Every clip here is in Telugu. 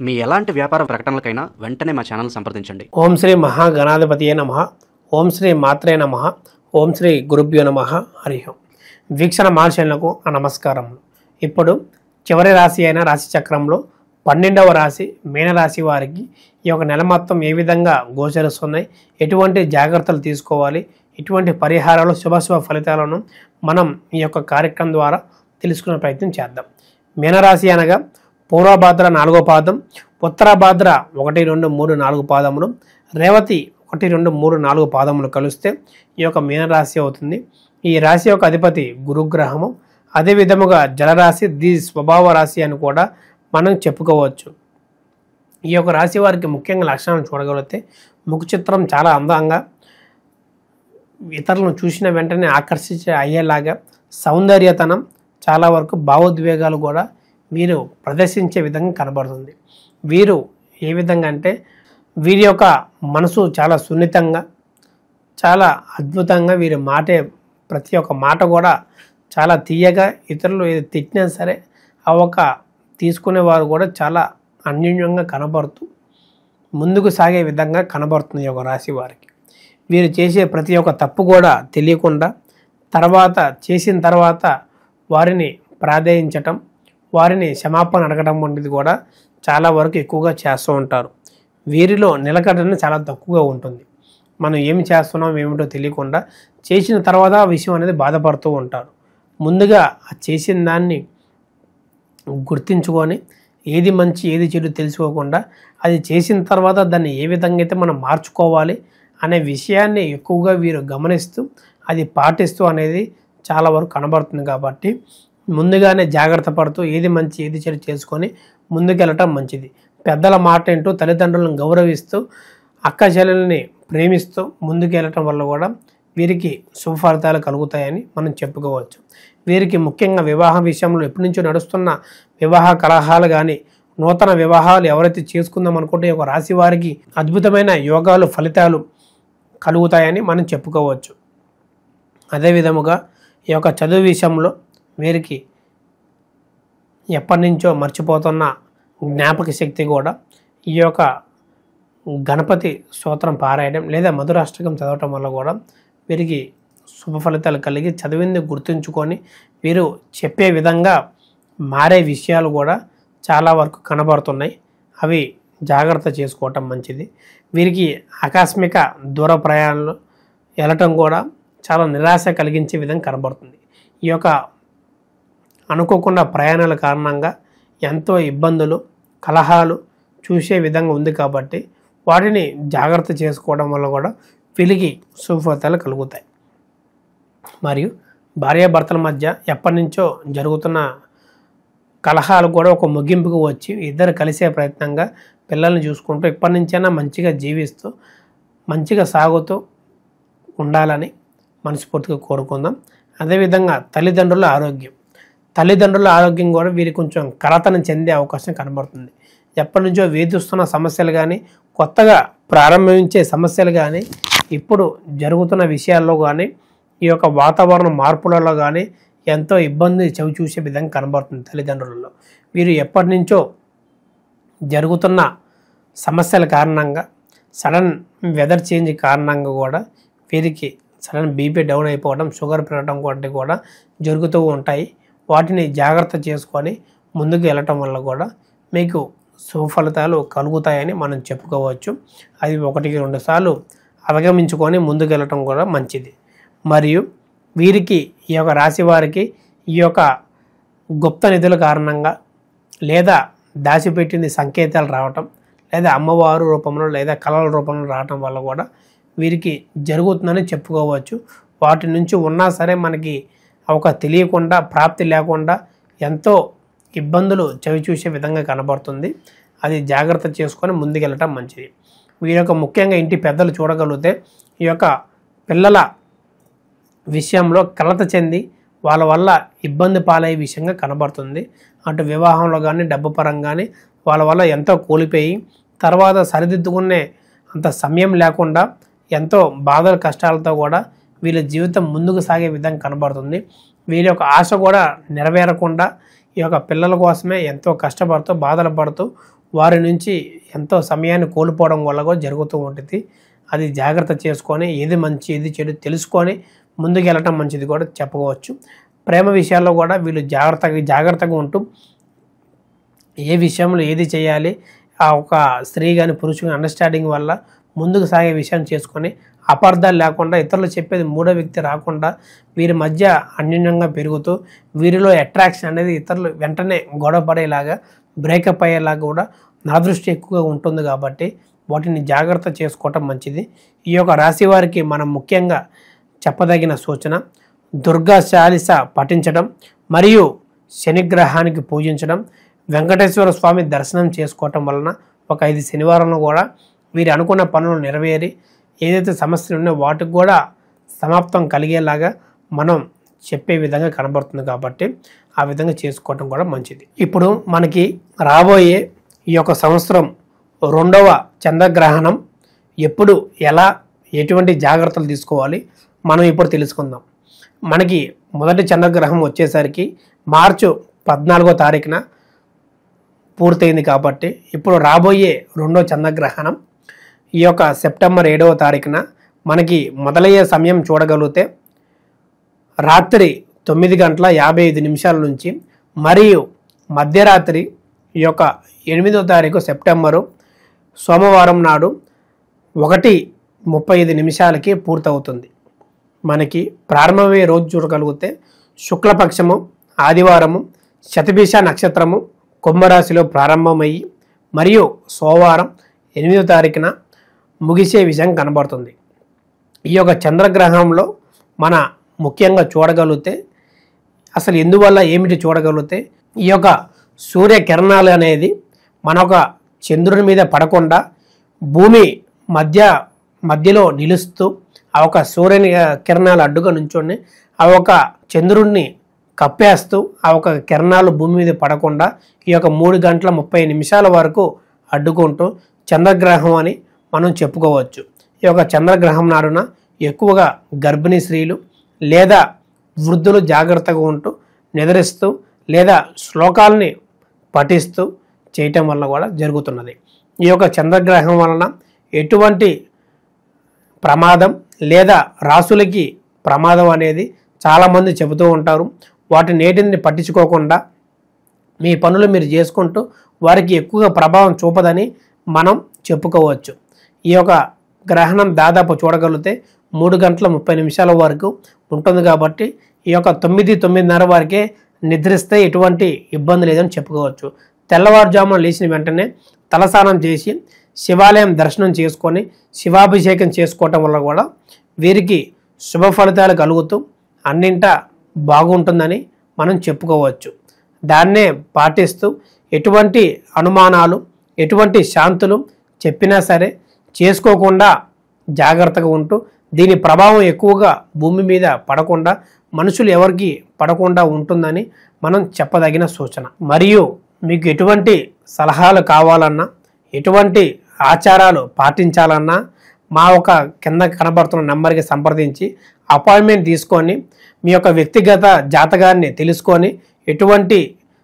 మీ ఎలాంటి వ్యాపార ప్రకటనలకైనా వెంటనే మా ఛానల్ సంప్రదించండి. ఓం శ్రీ మహాగణాధిపతియే నమః. ఓం శ్రీ మాత్రే నమః. ఓం శ్రీ గురుభ్యో నమః. హరి ఓం. వీక్షణ మార్షన్లకు నమస్కారములు. ఇప్పుడు చివరి రాశి అయిన రాశి చక్రంలో 12వ రాశి మీనరాశి వారికి ఈ యొక్క నెల మొత్తం ఏ విధంగా గోచరిస్తున్నాయి, ఎటువంటి జాగ్రత్తలు తీసుకోవాలి, ఎటువంటి పరిహారాలు శుభాశుభ ఫలితాలను మనం ఈ యొక్క కార్యక్రమం ద్వారా తెలుసుకునే ప్రయత్నం చేద్దాం. మీనరాశి అనగా పూర్వభాద్ర 4వ పాదం, ఉత్తరభాద్ర 1, 2, 3, 4 పాదములు, రేవతి 1, 2, 3, 4 పాదములు కలిస్తే ఈ యొక్క మీనరాశి అవుతుంది. ఈ రాశి యొక్క అధిపతి గురుగ్రహము. అదే విధముగా జలరాశి, ది స్వభావ రాశి అని కూడా మనం చెప్పుకోవచ్చు. ఈ యొక్క రాశి వారికి ముఖ్యంగా లక్షణాలను చూడగలిగితే ముఖ చిత్రం చాలా అందంగా, ఇతరులను చూసిన వెంటనే ఆకర్షించే అయ్యేలాగా సౌందర్యతనం, చాలా వరకు భావోద్వేగాలు కూడా వీరు ప్రదర్శించే విధంగా కనబడుతుంది. వీరు ఏ విధంగా అంటే వీరి యొక్క మనసు చాలా సున్నితంగా, చాలా అద్భుతంగా, వీరి మాటే ప్రతి ఒక్క మాట కూడా చాలా తీయగా, ఇతరులు ఏది తిట్టినా సరే ఆ ఒక తీసుకునేవారు కూడా చాలా అన్యోన్యంగా కనబడుతూ ముందుకు సాగే విధంగా కనబడుతుంది ఈ యొక్క రాశి వారికి. వీరు చేసే ప్రతి ఒక్క తప్పు కూడా తెలియకుండా చేసిన తర్వాత వారిని ప్రాధేయించటం, వారిని క్షమాపణ అడగడం వంటిది కూడా చాలా వరకు ఎక్కువగా చేస్తూ ఉంటారు. వీరిలో నిలకడన చాలా తక్కువగా ఉంటుంది. మనం ఏమి చేస్తున్నాం ఏమిటో తెలియకుండా చేసిన తర్వాత ఆ విషయం అనేది బాధపడుతూ ఉంటారు. ముందుగా చేసిన దాన్ని గుర్తించుకొని ఏది మంచి ఏది చెడు తెలుసుకోకుండా అది చేసిన తర్వాత దాన్ని ఏ విధంగా అయితే మనం మార్చుకోవాలి అనే విషయాన్ని ఎక్కువగా వీరు గమనిస్తూ అది పాటిస్తూ అనేది చాలా వరకు కనబడుతుంది. కాబట్టి ముందుగానే జాగ్రత్త పడుతూ ఏది మంచి ఏది చెడు చేసుకొని ముందుకెళ్ళటం మంచిది. పెద్దల మాట ఏంటో తల్లిదండ్రులను గౌరవిస్తూ అక్క చెల్లెల్ని ప్రేమిస్తూ ముందుకెళ్ళటం వల్ల కూడా వీరికి శుభ ఫలితాలు కలుగుతాయని మనం చెప్పుకోవచ్చు. వీరికి ముఖ్యంగా వివాహ విషయంలో ఎప్పటి నుంచో నడుస్తున్న వివాహ కలహాలు కానీ, నూతన వివాహాలు ఎవరైతే చేసుకుందాం అనుకుంటే ఒక రాశి వారికి అద్భుతమైన యోగాలు ఫలితాలు కలుగుతాయని మనం చెప్పుకోవచ్చు. అదేవిధముగా ఈ యొక్క చదువు విషయంలో వీరికి ఎప్పటి నుంచో మర్చిపోతున్న జ్ఞాపక శక్తి కూడా ఈ యొక్క గణపతి స్తోత్రం పారాయడం లేదా మధురాష్టకం చదవటం వల్ల కూడా వీరికి శుభ ఫలితాలు కలిగి చదివింది గుర్తుంచుకొని వీరు చెప్పే విధంగా మారే విషయాలు కూడా చాలా వరకు కనబడుతున్నాయి. అవి జాగ్రత్త చేసుకోవటం మంచిది. వీరికి ఆకస్మిక దూర ప్రయాణాలు వెళ్ళటం కూడా చాలా నిరాశ కలిగించే విధంగా కనబడుతుంది. ఈ యొక్క అనుకోకుండా ప్రయాణాల కారణంగా ఎంతో ఇబ్బందులు, కలహాలు చూసే విధంగా ఉంది. కాబట్టి వాటిని జాగ్రత్త చేసుకోవడం వల్ల కూడా వీరికి శుభ ఫలితాలు కలుగుతాయి. మరియు భార్యాభర్తల మధ్య ఎప్పటి నుంచో జరుగుతున్న కలహాలు కూడా ఒక ముగింపుకు వచ్చి ఇద్దరు కలిసే ప్రయత్నంగా పిల్లల్ని చూసుకుంటూ ఇప్పటి నుంచైనా మంచిగా జీవిస్తూ మంచిగా సాగుతూ ఉండాలని మనస్ఫూర్తిగా కోరుకుందాం. అదేవిధంగా తల్లిదండ్రుల ఆరోగ్యం కూడా వీరికి కొంచెం కలతను చెందే అవకాశం కనబడుతుంది. ఎప్పటి నుంచో వేధిస్తున్న సమస్యలు కానీ, కొత్తగా ప్రారంభించే సమస్యలు కానీ, ఇప్పుడు జరుగుతున్న విషయాల్లో కానీ, ఈ యొక్క వాతావరణ మార్పులలో కానీ ఎంతో ఇబ్బంది చవి చూసే విధంగా కనబడుతుంది తల్లిదండ్రులలో. వీరు ఎప్పటి నుంచో జరుగుతున్న సమస్యల కారణంగా, సడన్ వెదర్ చేంజ్ కారణంగా కూడా వీరికి సడన్ బీపీ డౌన్ అయిపోవడం, షుగర్ పెరగడం వంటివి కూడా జరుగుతూ ఉంటాయి. వాటిని జాగ్రత్త చేసుకొని ముందుకు వెళ్ళటం వల్ల కూడా మీకు శుభ ఫలితాలు కలుగుతాయని మనం చెప్పుకోవచ్చు. అది 1-2 సార్లు అవగమించుకొని ముందుకు వెళ్ళటం కూడా మంచిది. మరియు వీరికి ఈ యొక్క రాశి వారికి ఈ యొక్క గుప్త నిధుల కారణంగా లేదా దాచిపెట్టింది సంకేతాలు రావటం, లేదా అమ్మవారు రూపంలో లేదా కళల రూపంలో రావటం వల్ల కూడా వీరికి జరుగుతుందని చెప్పుకోవచ్చు. వాటి నుంచి ఉన్నా సరే మనకి ఒక తెలియకుండా, ప్రాప్తి లేకుండా ఎంతో ఇబ్బందులు చవి చూసే విధంగా కనబడుతుంది. అది జాగ్రత్త చేసుకొని ముందుకెళ్ళటం మంచిది. వీరి యొక్క ముఖ్యంగా ఇంటి పెద్దలు చూడగలిగితే ఈ యొక్క పిల్లల విషయంలో కలత చెంది వాళ్ళ వల్ల ఇబ్బంది పాలయ్యే విషయంగా కనబడుతుంది. అటు వివాహంలో కానీ, డబ్బు పరంగా కానీ వాళ్ళ వల్ల ఎంతో కోల్పోయి తర్వాత సరిదిద్దుకునే అంత సమయం లేకుండా ఎంతో బాధల కష్టాలతో కూడా వీళ్ళ జీవితం ముందుకు సాగే విధంగా కనబడుతుంది. వీరి యొక్క ఆశ కూడా నెరవేరకుండా ఈ యొక్క పిల్లల కోసమే ఎంతో కష్టపడుతూ బాధలు పడుతూ వారి నుంచి ఎంతో సమయాన్ని కోల్పోవడం వల్ల కూడా జరుగుతూ ఉంటుంది. అది జాగ్రత్త చేసుకొని ఏది మంచి ఏది చెడు తెలుసుకొని ముందుకు వెళ్ళటం మంచిది కూడా చెప్పుకోవచ్చు. ప్రేమ విషయాల్లో కూడా వీళ్ళు జాగ్రత్తగా ఉంటూ ఏ విషయంలో ఏది చేయాలి, ఆ ఒక స్త్రీ కానీ పురుషుని అండర్స్టాండింగ్ వల్ల ముందుకు సాగే విషయాన్ని చేసుకొని అపార్థాలు లేకుండా ఇతరులు చెప్పేది మూడో వ్యక్తి రాకుండా వీరి మధ్య అన్యోన్యంగా పెరుగుతూ వీరిలో అట్రాక్షన్ అనేది ఇతరులు వెంటనే గొడవ పడేలాగా బ్రేకప్ అయ్యేలాగా కూడా నా దృష్టి ఎక్కువగా ఉంటుంది. కాబట్టి వాటిని జాగ్రత్త చేసుకోవటం మంచిది. ఈ యొక్క రాశి వారికి మనం ముఖ్యంగా చెప్పదగిన సూచన దుర్గా చాలీస పఠించడం మరియు శనిగ్రహానికి పూజించడం, వెంకటేశ్వర స్వామి దర్శనం చేసుకోవటం వలన ఒక 5 శనివారంలో కూడా వీరు అనుకున్న పనులు నెరవేరి ఏదైతే సమస్యలు ఉన్నాయో వాటికి కూడా సమాప్తం కలిగేలాగా మనం చెప్పే విధంగా కనబడుతుంది. కాబట్టి ఆ విధంగా చేసుకోవటం కూడా మంచిది. ఇప్పుడు మనకి రాబోయే ఈ యొక్క సంవత్సరం 2వ చంద్రగ్రహణం ఎప్పుడు ఎలా ఎటువంటి జాగ్రత్తలు తీసుకోవాలి మనం ఇప్పుడు తెలుసుకుందాం. మనకి మొదటి చంద్రగ్రహం వచ్చేసరికి మార్చి 14వ తారీఖున పూర్తయింది. కాబట్టి ఇప్పుడు రాబోయే 2వ చంద్రగ్రహణం ఈ యొక్క సెప్టెంబర్ 7వ తారీఖున మనకి మొదలయ్యే సమయం చూడగలిగితే రాత్రి 9:55 నుంచి మరియు మధ్యరాత్రి ఈ యొక్క 8వ తారీఖు సెప్టెంబరు సోమవారం నాడు 1:35 పూర్తవుతుంది. మనకి ప్రారంభమయ్యే రోజు చూడగలిగితే శుక్లపక్షము ఆదివారము శతభిష నక్షత్రము కుంభరాశిలో ప్రారంభమయ్యి మరియు సోమవారం 8వ తారీఖున ముగిసే విషయం కనబడుతుంది. ఈ యొక్క చంద్రగ్రహంలో మన ముఖ్యంగా చూడగలిగితే అసలు ఎందువల్ల ఏమిటి చూడగలిగితే ఈ యొక్క సూర్యకిరణాలు అనేది మన ఒక చంద్రుని మీద పడకుండా భూమి మధ్యలో నిలుస్తూ ఆ ఒక సూర్యుని కిరణాలు అడ్డుగా నుంచొని ఆ ఒక చంద్రుడిని కప్పేస్తూ ఆ ఒక కిరణాలు భూమి మీద పడకుండా ఈ యొక్క 3:30 వరకు అడ్డుకుంటూ చంద్రగ్రహం అని మనం చెప్పుకోవచ్చు. ఈ యొక్క చంద్రగ్రహం నాడున ఎక్కువగా గర్భిణీ స్త్రీలు లేదా వృద్ధులు జాగ్రత్తగా ఉంటూ నిద్రిస్తూ లేదా శ్లోకాలని పఠిస్తూ చేయటం వల్ల కూడా జరుగుతున్నది. ఈ యొక్క చంద్రగ్రహం వలన ఎటువంటి ప్రమాదం లేదా రాసులకి ప్రమాదం అనేది చాలామంది చెబుతూ ఉంటారు. వాటి నేటిని పట్టించుకోకుండా మీ పనులు మీరు చేసుకుంటూ వారికి ఎక్కువగా ప్రభావం చూపదని మనం చెప్పుకోవచ్చు. ఈ యొక్క గ్రహణం దాదాపు చూడగలిగితే 3:30 వరకు ఉంటుంది. కాబట్టి ఈ యొక్క 9:30 వరకే నిద్రిస్తే ఎటువంటి ఇబ్బంది లేదని చెప్పుకోవచ్చు. తెల్లవారుజామున లేచిన వెంటనే తలస్నానం చేసి శివాలయం దర్శనం చేసుకొని శివాభిషేకం చేసుకోవటం వల్ల కూడా వీరికి శుభ ఫలితాలు కలుగుతూ అన్నింటా బాగుంటుందని మనం చెప్పుకోవచ్చు. దాన్నే పాటిస్తూ ఎటువంటి అనుమానాలు ఎటువంటి శాంతులు చెప్పినా సరే చేసుకోకుండా జాగ్రత్తగా ఉంటూ దీని ప్రభావం ఎక్కువగా భూమి మీద పడకుండా మనుషులు ఎవరికి పడకుండా ఉంటుందని మనం చెప్పదగిన సూచన. మరియు మీకు ఎటువంటి సలహాలు కావాలన్నా ఎటువంటి ఆచారాలు పాటించాలన్నా మా ఒక కింద కనబడుతున్న నెంబర్కి సంప్రదించి అపాయింట్మెంట్ తీసుకొని మీ యొక్క వ్యక్తిగత జాతకాన్ని తెలుసుకొని ఎటువంటి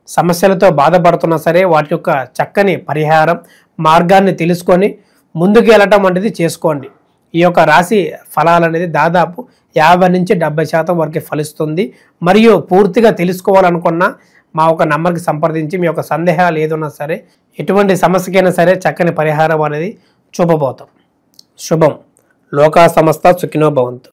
సమస్యలతో బాధపడుతున్నా సరే వాటి యొక్క చక్కని పరిహారం మార్గాన్ని తెలుసుకొని ముందుకు వెళ్ళటం అనేది చేసుకోండి. ఈ యొక్క రాశి ఫలాలు అనేది దాదాపు 50 నుంచి 70% వరకు ఫలిస్తుంది. మరియు పూర్తిగా తెలుసుకోవాలనుకున్న మా ఒక నంబర్కి సంప్రదించి మీ యొక్క సందేహాలు ఏదైనా సరే ఎటువంటి సమస్యకైనా సరే చక్కని పరిహారం అనేది చూపబోతాం. శుభం. లోకా సమస్త సుఖినో భవంతు.